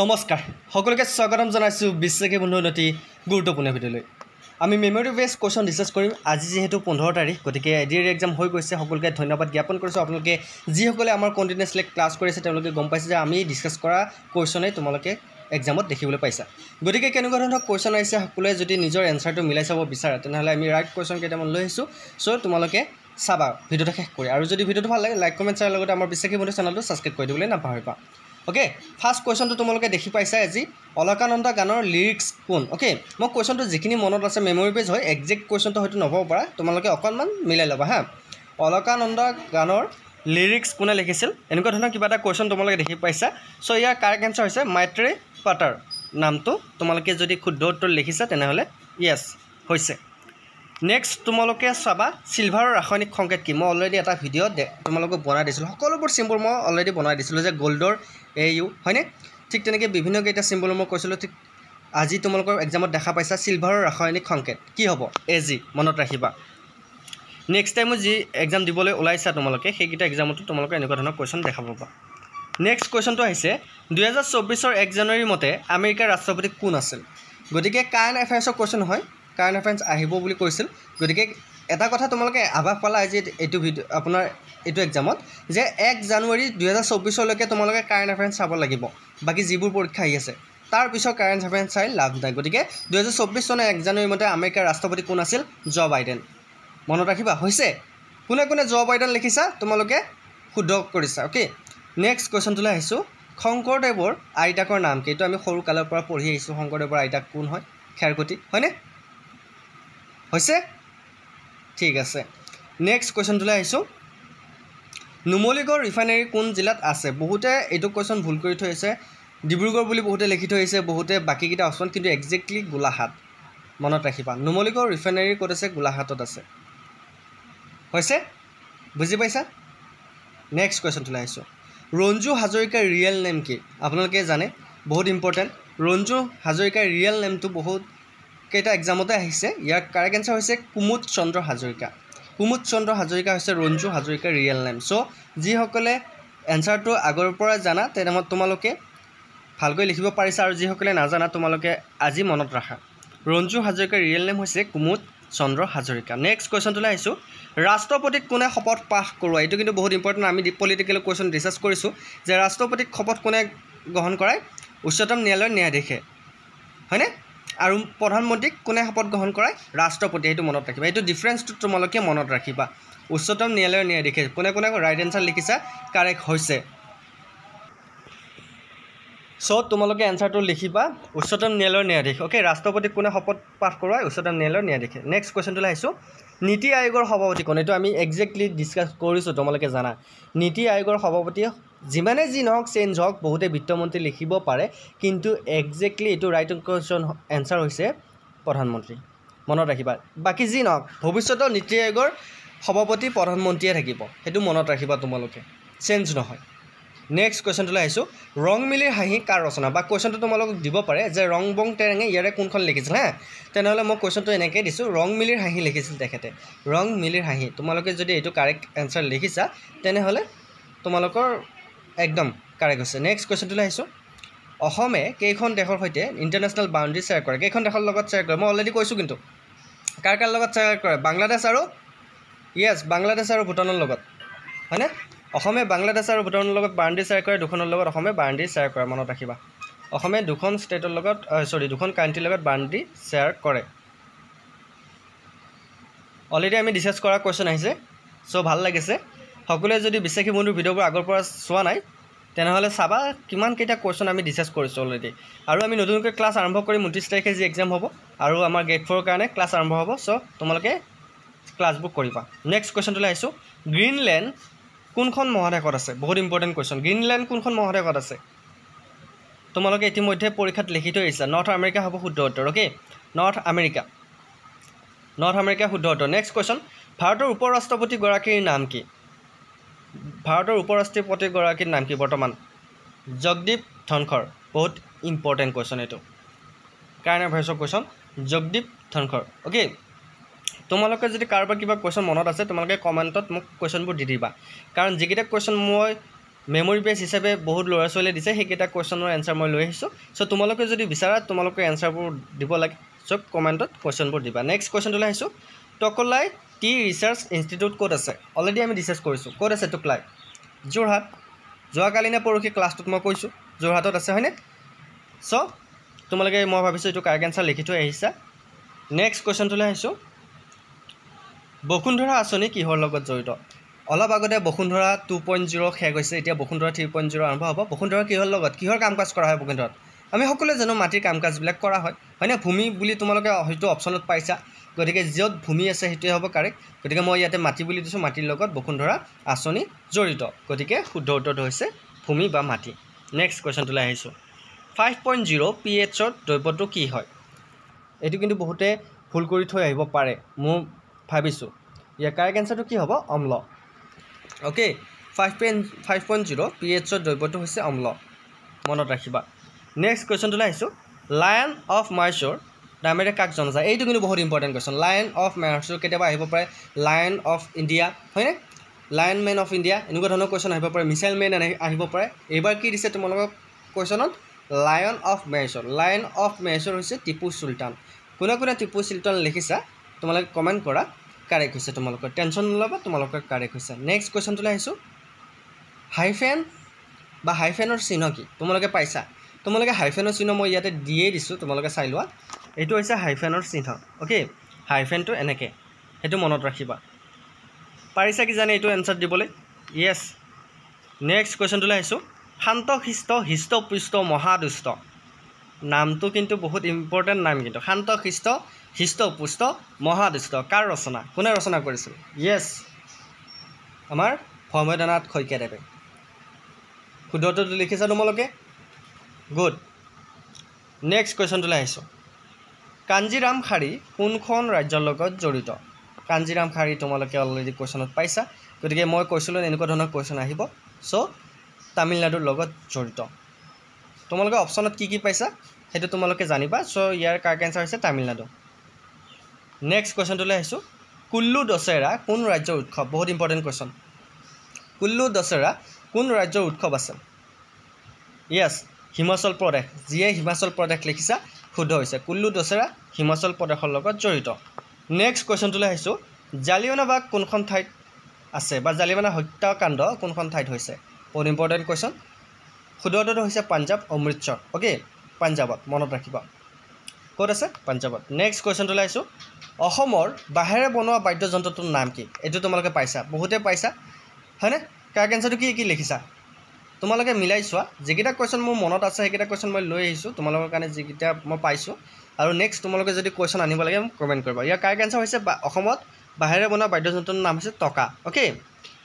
নমস্কাৰ সকলোকে স্বাগতম জনাইছো বিশ্বকে বন্ধু নতি গুৰুত্বপূৰ্ণ ভিডিঅ'লৈ আমি মেমৰি বেস কোৱেশ্চন ডিসকাস কৰিম আজি যেহেতু 15 তাৰিখ গতিকে এডিআৰ এক্সাম হৈ গৈছে সকলোকে ধন্যবাদ জ্ঞাপন কৰিছো আপোনালোকে যিসকলে আমাৰ কন্টিনিউয়াছলি ক্লাস কৰিছে তেওঁলোকে গম পাইছে যে আমি ডিসকাস কৰা কোৱেশ্চনে তোমালোকে এক্সামত দেখিবলৈ পাইছা গতিকে কেনেকুৱা ধৰণৰ কোৱেশ্চন আহিছে সকলোৱে যদি নিজৰ এনসাৰটো মিলাই চাব বিচাৰা তেনেহলে আমি ৰাইট কোৱেশ্চন কেইটামান লৈ আহিছো সো তোমালোকে চাবা ভিডিওটো শেষ কৰি আৰু যদি ভিডিওটো ভাল লাগে লাইক কমেন্ট শ্বেয়াৰ লগতে আমাৰ বিশ্বকে বন্ধু চেনেলটো সাবস্ক্ৰাইব কৰি দিবলৈ নাপাহৰিবা ओके फार्स्ट क्वेश्चन तो तुमलोके देखि पाइसा আজি অলকানন্দা গানৰ লিৰিক্স কোন ओके মই क्वेश्चनটো যিখিনি মনত আছে মেমৰি বেস হয় এক্সাক্ট क्वेश्चनটো হয়তো নহব পাৰা তোমালোকে অকনমান মিলাই লবা হা অলকানন্দা গানৰ লিৰিক্স কোনে লিখিছিল এনেকুৱা ধৰণৰ কিবা এটা क्वेश्चन তোমালোকে দেখি পাইছা সো ইয়াৰ কাৰেক্ট আনসাৰ হৈছে মাইত্ৰী পাটাৰ নামটো তোমালোকে যদি শুদ্ধ উত্তৰ লিখিছা তেনেহলে ইয়েস হৈছে নেক্সট তোমালোকে চাবা সিলভাৰৰ ৰাসায়নিক সংকেত কি মই অলৰেডি এটা ভিডিও তোমালোকক বনাই দিছিল সকলোবোৰ সিম্বল মই অলৰেডি বনাই দিছিল যে গোল্ডৰ AU হয়নে ঠিক তেনেকৈ বিভিন্ন কেইটা সিম্বল মই কৈছিলো ঠিক আজি তোমালোকৰ এক্সামত দেখা পাইছা সিলভাৰৰ ৰাসায়নিক সংকেত কি হ'ব AG মনত ৰাখিবা নেক্সট টাইম যি এক্সাম দিবলৈ ওলাইছা তোমালোকে সেই কিটা এক্সামটো তোমালোকে এনেকুৱা ধৰণৰ কোৱেশ্চন দেখা পাবা নেক্সট কোৱেশ্চনটো আহিছে 2024 ৰ 1 জানুৱাৰী মতে আমেৰিকাৰ ৰাষ্ট্ৰপতি কোন আছিল গতিকে কাৰেণ্ট এফেয়াৰ্ছৰ কোৱেশ্চন হয় কাৰেণ্ট এফেয়াৰ্ছ আহিব বুলি কৈছিল গতিকে এটা কথা তোমালোকে আভাস পালা যে এটো ভিডিও আপোনাৰ এটো এক্সামত যে 1 জানুৱাৰী 2024 লৈকে তোমালোকে কাৰেণ্ট এফেয়াৰ্ছ চাব লাগিব বাকি যিবোৰ পৰীক্ষা আহি আছে তাৰ পিছত কাৰেণ্ট এফেয়াৰ্ছ চাই লাভ নাই গতিকে 2024 চনৰ 1 জানুৱাৰী মতে আমেৰিকাৰ ৰাষ্ট্ৰপতি কোন আছিল জো বাইডেন মনত ৰাখিবা হৈছে কোনে কোনে জো বাইডেন লিখিছা তোমালোকে শুদ্ধ কৰিছা ওকে নেক্সট কোৱেশ্চনটোলৈ আহিছো শংকৰদেৱৰ আইতাকৰ নাম কি এটো আমি সৰু কালৰ পৰা পঢ়ি আহিছো শংকৰদেৱৰ আইতাক কোন হয় খেৰকুটি হয়নে হৈছে ঠিক আছে নেক্সট কোৱেশ্চনটোলৈ আহিছো নুমলীগড় ৰিফাইনাৰী কোন জিলাত আছে বহুতে এটো কোৱেশ্চন ভুল কৰি থৈছে ডিব্ৰুগড় বুলি বহুতে লিখি থৈছে বহুতে বাকি কিটা অপচন কিন্তু এক্স্যাক্টলি গোলাঘাট মনত ৰাখিবা নুমলীগড় ৰিফাইনাৰী ক'ত আছে গোলাঘাটত আছে হৈছে বুজি পাইছা নেক্সট কোৱেশ্চনটোলৈ আহিছো ৰঞ্জু হাজৰিকাৰ ৰিয়েল নেম কি আপোনালোকে জানে বহুত ইম্পৰ্টেন্ট ৰঞ্জু হাজৰিকাৰ ৰিয়েল নেমটো বহুত কেইটা এক্সামতে আহিছে ইয়াৰ কাৰেক্ট আনসাৰ হৈছে কুমুদ চন্দ্ৰ হাজৰিকা হৈছে ৰঞ্জু হাজৰিকাৰ ৰিয়েল নেম সো যি সকলে আনসাৰটো আগৰ পৰা জানা তেনেমত তোমালোকে ভালকৈ লিখিব পাৰিছা আৰু যি সকলে নাজানা তোমালোকে আজি মনত ৰাখা ৰঞ্জু হাজৰিকাৰ ৰিয়েল নেম হৈছে কুমুদ চন্দ্ৰ হাজৰিকা নেক্সট কোৱেশ্চনটোলৈ আহিছো ৰাষ্ট্ৰপতিক কোনে শপত পাঠ কৰোৱা এটো কিন্তু বহুত ইম্পৰ্টেন্ট আমি পলিটিক্যাল কোৱেশ্চন ডিসকাস কৰিছো যে ৰাষ্ট্ৰপতিক শপত কোনে গ্ৰহণ কৰায় উচ্চতম ন্যায়ালয়ৰ ন্যায়াধীশে হয়নে আৰু প্ৰধানমন্ত্ৰীক কোনে শপত গ্ৰহণ কৰায় ৰাষ্ট্ৰপতি এটো মনত ৰাখিবা এটো ডিফাৰেন্সটো তোমালোকে মনত ৰাখিবা উচ্চতম ন্যায়ালয়ৰ ন্যায়াধীশে কোনে কোনে ৰাইট আনসাৰ লিখিছা কাৰেক্ট হৈছে সো তোমালোকে আনসাৰটো লিখিবা উচ্চতম ন্যায়ালয়ৰ ন্যায়াধীশ ওকে ৰাষ্ট্ৰপতিক কোনে শপত পাঠ কৰায় উচ্চতম ন্যায়ালয়ৰ ন্যায়াধীশে নেক্সট কোৱেশ্চনটোলৈ আহিছো নীতি আয়োগৰ সভাপতি কোন এটো আমি এক্স্যাক্টলি ডিসকাস কৰিছো তোমালোকে জানা নীতি আয়োগৰ সভাপতি যিমানে যি নহক চেঞ্জ হক বহুতে বিত্তমন্ত্ৰী লিখিব পাৰে কিন্তু এক্স্যাক্টলি এটো ৰাইট কোৱেশ্চন আনসাৰ হৈছে প্ৰধানমন্ত্ৰী মনত ৰাখিবা বাকি যি নহক ভৱিষ্যতৰ নীতি আয়োগৰ সভাপতি প্ৰধানমন্ত্ৰীয়ে থাকিব হেতু মনত ৰাখিবা তোমালোকে চেঞ্জ নহয় নেক্সট কোৱেশ্চনটোলৈ আহিছো ৰং মিলিৰ হাঁহি কাৰ ৰচনা বা কোৱেশ্চনটো তোমালোকক দিব পাৰে যে ৰং বং তেৰেঙে ইয়াৰে কোনখন লিখিছিল হা তেনেহলে মই কোৱেশ্চনটো এনেকৈ দিছো ৰং মিলিৰ হাঁহি লিখিছিল তেখেতে ৰং মিলিৰ হাঁহি তোমালোকে যদি এটো কাৰেক্ট আনসাৰ লিখিছা তেনেহলে তোমালোকৰ একদম কাৰেক্ট হৈছে নেক্সট কোৱেশ্চনটোলৈ আহিছো অসমে কেইখন দেশৰ সৈতে ইন্টাৰনেশ্যনেল বাউণ্ডাৰী শ্বেয়াৰ কৰে কেইখন দেশৰ লগত শ্বেয়াৰ কৰে মই অলৰেডি কৈছো কিন্তু কাৰ লগত শ্বেয়াৰ কৰে বাংলাদেশ আৰু ইয়েস বাংলাদেশ আৰু ভুটানৰ লগত হয়নে অসমে বাংলাদেশ আৰু ভুটানৰ লগত বাউণ্ডাৰী শ্বেয়াৰ কৰে দুখনৰ লগত অসমে বাউণ্ডাৰী শ্বেয়াৰ কৰে মনত ৰাখিবা অসমে দুখন ষ্টেটৰ লগত দুখন কাণ্ট্ৰিৰ লগত বাউণ্ডাৰী শ্বেয়াৰ কৰে অলৰেডি আমি ডিসকাস কৰা কোৱেশ্চন আহিছে সো ভাল লাগিছে সকলোৱে যদি বিশ্বাসী বন্ধুৰ ভিডিওবোৰ আগৰ পৰা চোৱা নাই তেনেহলে চাবা কিমান কেইটা কোৱেশ্চন আমি ডিসকাস কৰিছো অলৰেডি আৰু আমি নতুনকৈ ক্লাস আৰম্ভ কৰি 29 তাৰিখে যি এক্সাম হ'ব আৰু আমাৰ গেট 4 ৰ কাৰণে ক্লাস আৰম্ভ হ'ব সো তোমালোকে ক্লাস বুক কৰিবা নেক্সট কোৱেশ্চনটোলৈ আহিছো গ্ৰীনলেণ্ড কোনখন মহাদেশত আছে বহুত ইম্পৰ্টেন্ট কোৱেশ্চন গ্ৰীনলেণ্ড কোনখন মহাদেশত আছে তোমালোকে ইতিমধ্যে পৰীক্ষাত লিখি থৈ আহিছা নৰ্থ আমেৰিকা হ'ব শুদ্ধ উত্তৰ ওকে নৰ্থ আমেৰিকা শুদ্ধ উত্তৰ নেক্সট কোৱেশ্চন ভাৰতৰ উপৰাষ্ট্ৰপতি গৰাকীৰ নাম কি ভাৰতৰ উপৰাষ্ট্ৰপতি গৰাকীৰ নাম কি বৰ্তমান জগদীপ ধনখৰ বহুত ইম্পৰ্টেন্ট কোৱেশ্চন এটো কাৰেণ্ট এফেয়াৰ্ছৰ কোৱেশ্চন জগদীপ ধনখৰ ওকে তোমালোকে যদি কাৰোবাৰ কিবা কোৱেশ্চন মনত আছে তোমালোকে কমেন্টত মোক কোৱেশ্চনবোৰ দি দিবা কাৰণ যিকিটা কোৱেশ্চন মই মেমৰি বেছ হিচাপে বহুত ল'ৰা ছোৱালীয়ে দিছে সেইকেইটা কুৱেশ্যনৰ এনচাৰ মই লৈ আহিছোঁ চ' তোমালোকে যদি বিচাৰা তোমালোকে এনচাৰবোৰ দিব লাগে চ' কমেণ্টত কুৱেশ্যনবোৰ দিবা নেক্সট কুৱেশ্যনটো লৈ আহিছোঁ টকলাই টি ৰিচাৰ্চ ইনষ্টিটিউট ক'ত আছে অলৰেডি আমি ৰিচাৰ্চ কৰিছোঁ ক'ত আছে টকলাই যোৰহাট যোৱাকালি নে পৰহি ক্লাছটোত মই কৈছোঁ যোৰহাটত আছে হয়নে চ' তোমালোকে মই ভাবিছোঁ এইটো কাৰেক্ট এনচাৰ লিখি থৈ আহিছা নেক্সট কুৱেশ্যনটো লৈ আহিছোঁ বসুন্ধৰা আঁচনি কিহৰ লগত জড়িত অলপ আগতে বসুন্ধৰা 2.0 শেষ হৈছে এতিয়া বসুন্ধৰা 3.0 আৰম্ভ হ'ব বসুন্ধৰা কিহৰ লগত কিহৰ কাম কাজ কৰা হয় বসুন্ধৰাত আমি সকলোৱে জানো মাটিৰ কাম কাজবিলাক কৰা হয় হয়নে ভূমি বুলি তোমালোকে হয়তো অপশ্যনত পাইছা গতিকে য'ত ভূমি আছে সেইটোৱে হ'ব কাৰেক্ট গতিকে মই ইয়াতে মাটি বুলি দিছোঁ মাটিৰ লগত বসুন্ধৰা আঁচনি জড়িত গতিকে শুদ্ধ উত্তৰটো হৈছে ভূমি বা মাটি নেক্সট কুৱেশ্যনটোলৈ আহিছোঁ 5.0 pHৰ দ্ৰব্যটো কি হয় এইটো কিন্তু বহুতে ভুল কৰি থৈ আহিব পাৰে মই ভাবিছোঁ ইয়াৰ কাৰেক্ট এনচাৰটো কি হ'ব অম্ল অ'কে 5.0 pHৰ দ্ৰব্যটো হৈছে অম্ল মনত ৰাখিবা নেক্সট কুৱেশ্যনটোলৈ আহিছোঁ লায়ন অফ মাইচৰ নামেৰে কাক জনা যায় এইটো কিন্তু বহুত important question lion of Mysore কেতিয়াবা আহিব পাৰে লায়ন অফ ইণ্ডিয়া হয়নে লায়ন মেন অফ ইণ্ডিয়া এনেকুৱা ধৰণৰ কুৱেশ্যন আহিব পাৰে মিছাইল মেন আহিব পাৰে এইবাৰ কি দিছে তোমালোকক কুৱেশ্যনত লায়ন অফ মাইচৰ হৈছে টিপু চুলতান কোনে কোনে টিপু চুলতান লিখিছা তোমালোকে কমেণ্ট কৰা কাৰেক্ট হৈছে তোমালোকৰ টেনশ্যন নল'বা তোমালোকৰ কাৰেক্ট হৈছে নেক্সট কুৱেশ্যনটোলৈ আহিছোঁ হাইফেন বা হাইফেনৰ চিহ্ন কি তোমালোকে পাইছা তোমালোকে হাইফেনৰ চিহ্ন মই ইয়াতে দিয়েই দিছোঁ তোমালোকে চাই লোৱা এইটো হৈছে হাইফেনৰ চিহ্ন অ'কে হাইফেনটো এনেকৈ সেইটো মনত ৰাখিবা পাৰিছা কি জানে এইটো এনচাৰ দিবলৈ য়েছ নেক্সট কুৱেশ্যনটোলৈ আহিছোঁ শান্তশিষ্ট হৃষ্টপুষ্ট মহাদুষ্ট নামটো কিন্তু বহুত ইম্পৰ্টেণ্ট নাম কিন্তু শান্তশিষ্ট হৃষ্টপুষ্ট মহাদুষ্ট কাৰ ৰচনা কোনে ৰচনা কৰিছিল য়েছ আমাৰ ভৱেন্দ্ৰনাথ শইকীয়াদেৱে শুদ্ধ উত্তৰটো লিখিছা তোমালোকে গুড নেক্সট কুৱেশ্যনটোলৈ আহিছোঁ কাঞ্জিৰাম শাৰী কোনখন ৰাজ্যৰ লগত জড়িত কাঞ্জিৰাম শাৰী তোমালোকে অলৰেডি কুৱেশ্যনত পাইছা গতিকে মই কৈছিলোঁ এনেকুৱা ধৰণৰ কুৱেশ্যন আহিব চ' তামিলনাডুৰ লগত জড়িত তোমালোকে অপশ্যনত কি পাইছা সেইটো তোমালোকে জানিবা চ' ইয়াৰ কাৰেক্ট এনচাৰ হৈছে তামিলনাডু নেক্সট কুৱেশ্যনটোলৈ আহিছোঁ কুল্লু দশেৰা কোন ৰাজ্যৰ উৎসৱ বহুত ইম্পৰ্টেণ্ট কুৱেশ্যন কুল্লু দশেৰা কোন ৰাজ্যৰ উৎসৱ আছে য়েছ হিমাচল প্ৰদেশ যিয়ে হিমাচল প্ৰদেশ লিখিছা শুদ্ধ হৈছে কুল্লু দশেৰা হিমাচল প্ৰদেশৰ লগত জড়িত নেক্সট কুৱেশ্যনটোলৈ আহিছোঁ জালিয়ানাবাগ কোনখন ঠাইত আছে বা জালিয়ানা হত্যাকাণ্ড কোনখন ঠাইত হৈছে বহুত ইম্পৰ্টেণ্ট কুৱেশ্যন শুদ্ধ উত্তৰটো হৈছে পাঞ্জাৱ অমৃতসৰ অ'কে পাঞ্জাৱত মনত ৰাখিবা ক'ত আছে পাঞ্জাৱত নেক্সট কুৱেশ্যনটোলৈ আহিছোঁ অসমৰ বাঁহেৰে বনোৱা বাদ্যযন্ত্ৰটোৰ নাম কি এইটো তোমালোকে পাইছা বহুতে পাইছা হয়নে কাৰেক্ট এনচাৰটো কি লিখিছা তোমালোকে মিলাই চোৱা যিকেইটা কুৱেশ্যন মোৰ মনত আছে সেইকেইটা কুৱেশ্যন মই লৈ আহিছোঁ তোমালোকৰ কাৰণে যিকেইটা মই পাইছোঁ আৰু নেক্সট তোমালোকে যদি কুৱেশ্যন আনিব লাগে কমেণ্ট কৰিবা ইয়াৰ কাৰেক্ট এনচাৰ হৈছে অসমত বাঁহেৰে বনোৱা বাদ্যযন্ত্ৰৰ নাম হৈছে টকা অ'কে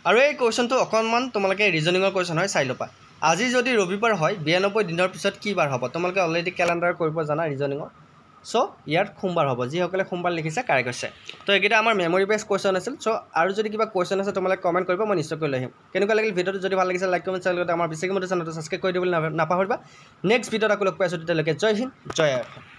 আৰু এই কুৱেশ্যনটো অকণমান তোমালোকে ৰিজনিঙৰ কুৱেশ্যন হয় চাই ল'বা আজি যদি ৰবিবাৰ হয় 92 দিনৰ পিছত কি বাৰ হ'ব তোমালোকে অলৰেডি কেলেণ্ডাৰ কৰিব জানা ৰিজনিঙৰ চ' ইয়াত সোমবাৰ হ'ব যিসকলে সোমবাৰ লিখিছে কাৰেক্ট হৈছে তো এইকেইটা আমাৰ মেমৰি বেছ কুৱেশ্যন আছিল চ' আৰু যদি কিবা কুৱেশ্যন আছে তোমালোকে কমেণ্ট কৰিব মই নিশ্চয়কৈ লৈ আহিম কেনেকুৱা লাগিল ভিডিঅ'টো যদি ভাল লাগিছে লাইক কমেণ্ট শ্বেয়াৰ লগতে আমাৰ বিশ্বাসী মতে চেনেলটো ছাবস্ক্ৰাইব কৰি দিবলৈ নাপাহৰিবা নেক্সট ভিডিঅ'ত আকৌ লগ পাই আছোঁ তেতিয়ালৈকে জয় হিন্দ জয় অসম